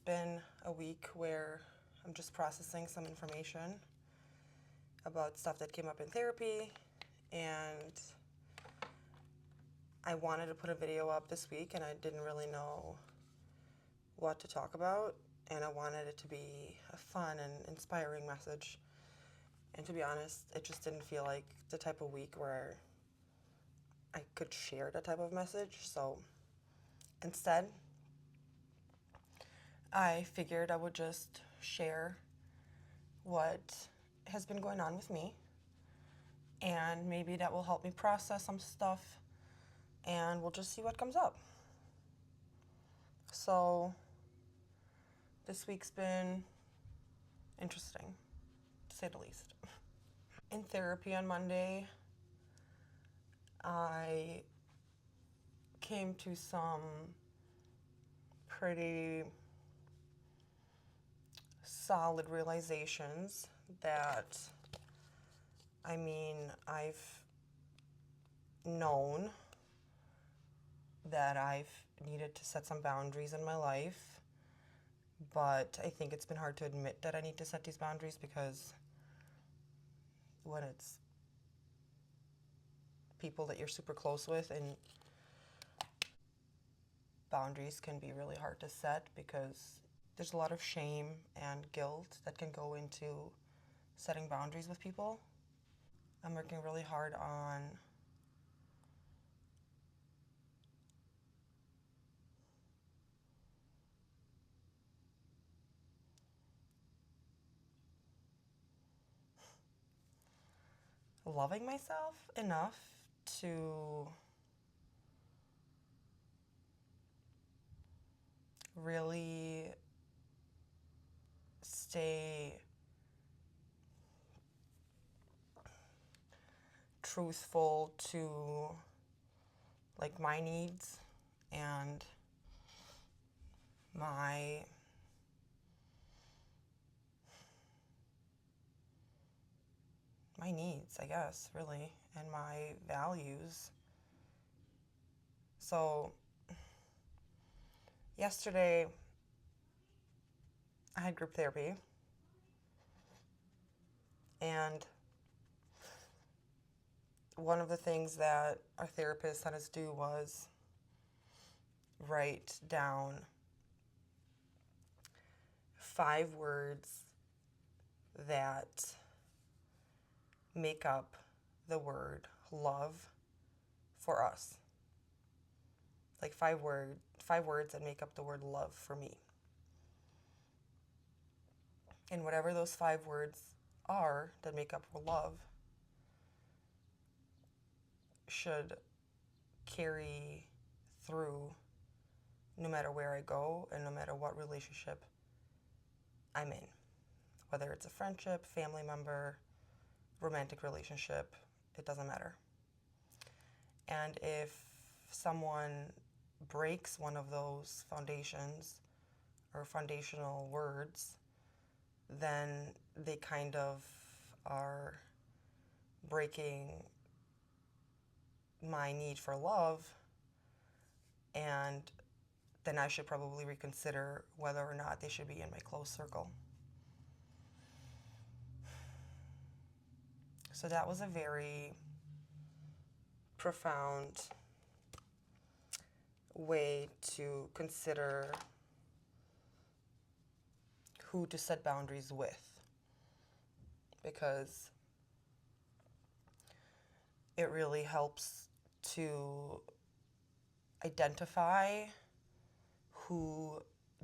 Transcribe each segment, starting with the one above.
been a week where I'm just processing some information about stuff that came up in therapy, and I wanted to put a video up this week and I didn't really know what to talk about, and I wanted it to be a fun and inspiring message. And to be honest, it just didn't feel like the type of week where I could share that type of message. So instead, I figured I would just share what has been going on with me, and maybe that will help me process some stuff, and we'll just see what comes up. So this week's been interesting, to say the least. In therapy on Monday, I came to some pretty solid realizations that, I've known that I've needed to set some boundaries in my life, but I think it's been hard to admit that I need to set these boundaries, because when it's people that you're super close with, and boundaries can be really hard to set because there's a lot of shame and guilt that can go into setting boundaries with people. I'm working really hard on loving myself enough to really stay truthful to like my needs and my needs, I guess, really, and my values. So yesterday I had group therapy, and one of the things that our therapist had us do was write down 5 words that make up the word love for us. Like 5 words that make up the word love for me. And whatever those 5 words are that make up love should carry through no matter where I go and no matter what relationship I'm in. Whether it's a friendship, family member, romantic relationship, it doesn't matter. And if someone breaks one of those foundations or foundational words, then they kind of are breaking my need for love, and then I should probably reconsider whether or not they should be in my close circle. So that was a very profound way to consider who to set boundaries with, because it really helps to identify who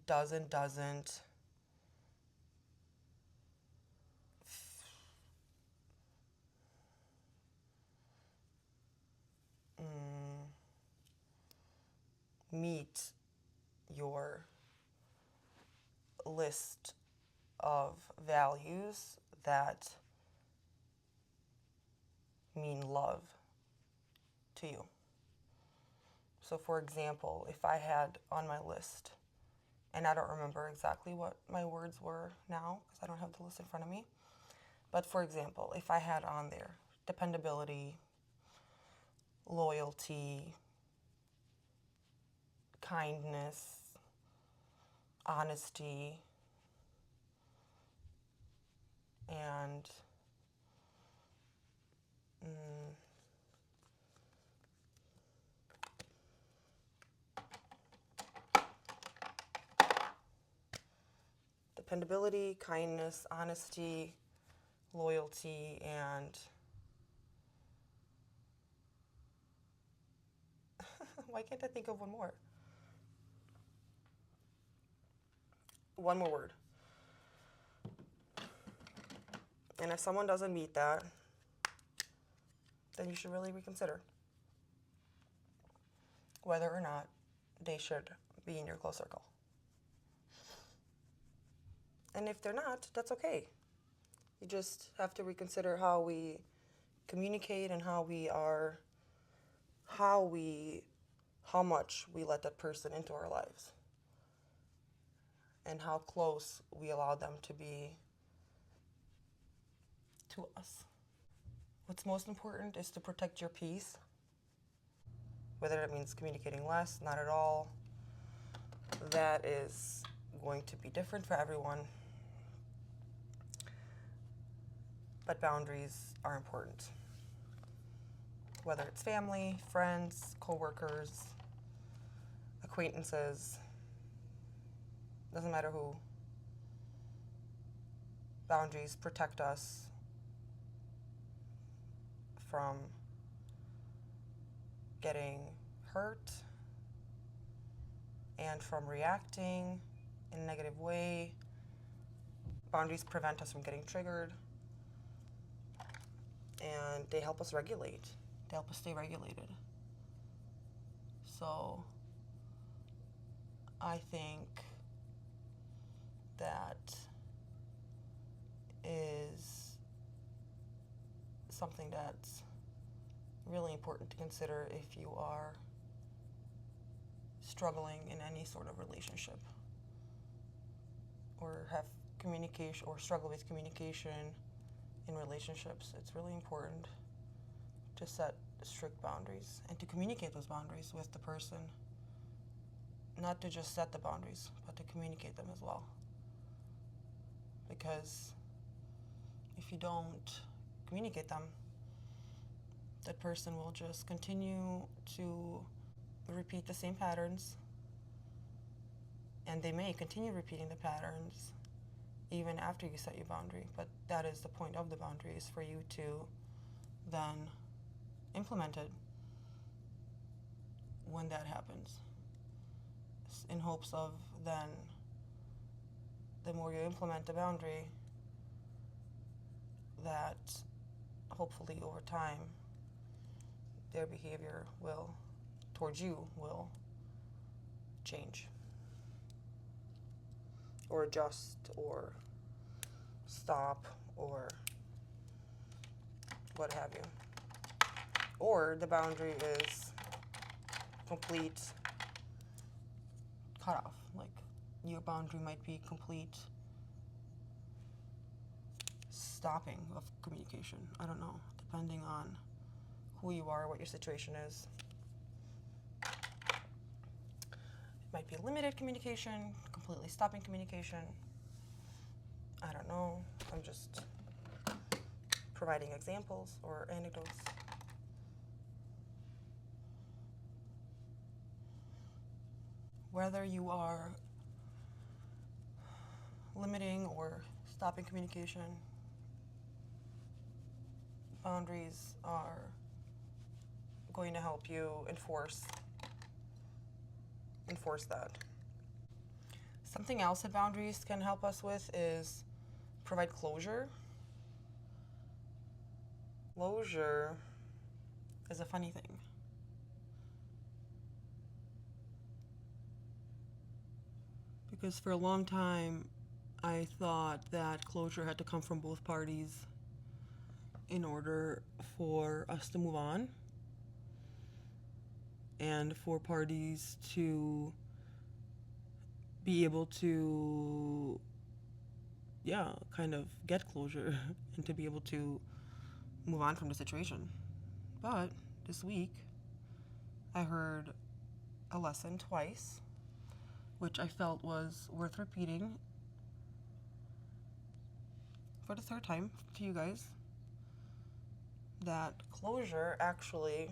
does and doesn't meet your list of values that mean love to you. So for example, if I had on my list, and I don't remember exactly what my words were now because I don't have the list in front of me, but for example, if I had on there dependability, loyalty, kindness, honesty, and dependability, kindness, honesty, loyalty, and why can't I think of one more? One more word. And if someone doesn't meet that, then you should really reconsider whether or not they should be in your close circle. And if they're not, that's okay. You just have to reconsider how we communicate and how much we let that person into our lives and how close we allow them to be to us. What's most important is to protect your peace, whether that means communicating less, not at all. That is going to be different for everyone. But boundaries are important. Whether it's family, friends, coworkers, acquaintances, doesn't matter who. Boundaries protect us from getting hurt and from reacting in a negative way. Boundaries prevent us from getting triggered, and they help us regulate. They help us stay regulated. So I think that is something that's really important to consider if you are struggling in any sort of relationship or have communication or struggle with communication in relationships. It's really important to set strict boundaries and to communicate those boundaries with the person. Not to just set the boundaries, but to communicate them as well. Because if you don't communicate them, that person will just continue to repeat the same patterns, and they may continue repeating the patterns even after you set your boundary. But that is the point of the boundary, is for you to then implement it when that happens, in hopes of then the more you implement the boundary, that hopefully over time their behavior towards you will change or adjust or stop or what have you. Or the boundary is complete cutoff. Like, your boundary might be complete stopping of communication. I don't know, depending on who you are, what your situation is. It might be limited communication, completely stopping communication. I don't know. I'm just providing examples or anecdotes. Whether you are limiting or stopping communication, boundaries are going to help you enforce that. Something else that boundaries can help us with is provide closure. Closure is a funny thing. Because for a long time, I thought that closure had to come from both parties in order for us to move on and for parties to be able to, kind of get closure and to be able to move on from the situation. But this week, I heard a lesson twice which I felt was worth repeating for the third time to you guys, that closure actually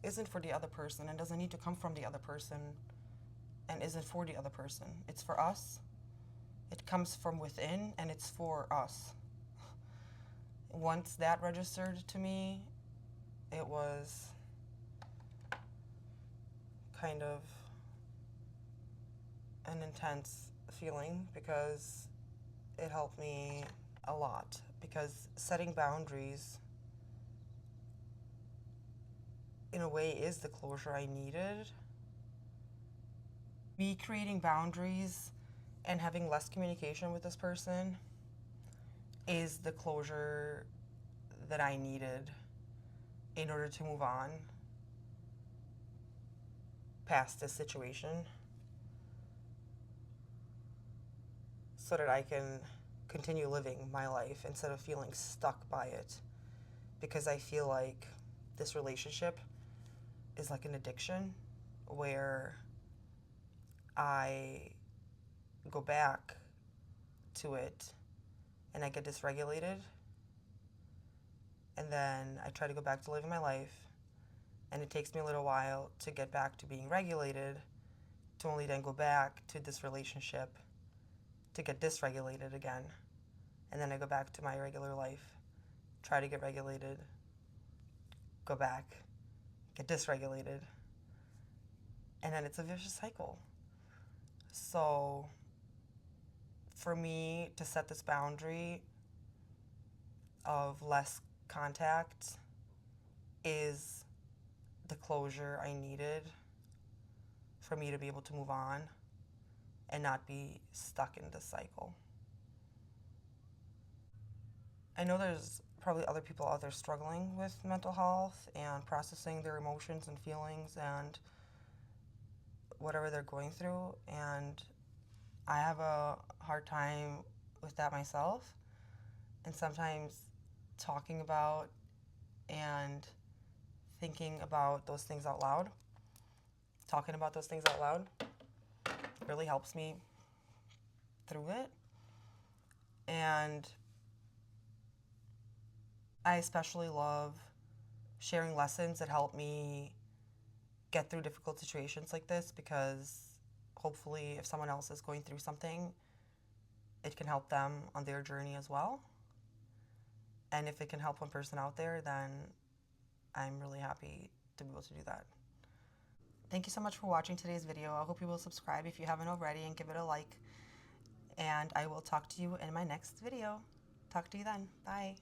isn't for the other person and doesn't need to come from the other person and isn't for the other person. It's for us. It comes from within and it's for us. Once that registered to me, it was kind of an intense feeling because it helped me a lot. Because setting boundaries in a way is the closure I needed. Me creating boundaries and having less communication with this person is the closure that I needed in order to move on past this situation so that I can continue living my life instead of feeling stuck by it, because I feel like this relationship is like an addiction where I go back to it and I get dysregulated, and then I try to go back to living my life, and it takes me a little while to get back to being regulated, to only then go back to this relationship to get dysregulated again. And then I go back to my regular life, try to get regulated, go back, get dysregulated, and then it's a vicious cycle. So for me to set this boundary of less contact is the closure I needed for me to be able to move on and not be stuck in this cycle. I know there's probably other people out there struggling with mental health and processing their emotions and feelings and whatever they're going through, and I have a hard time with that myself. And sometimes talking about and thinking about those things out loud, talking about those things out loud really helps me through it. And I especially love sharing lessons that help me get through difficult situations like this, because hopefully if someone else is going through something, it can help them on their journey as well. And if it can help one person out there, then I'm really happy to be able to do that. Thank you so much for watching today's video. I hope you will subscribe if you haven't already and give it a like. And I will talk to you in my next video. Talk to you then. Bye.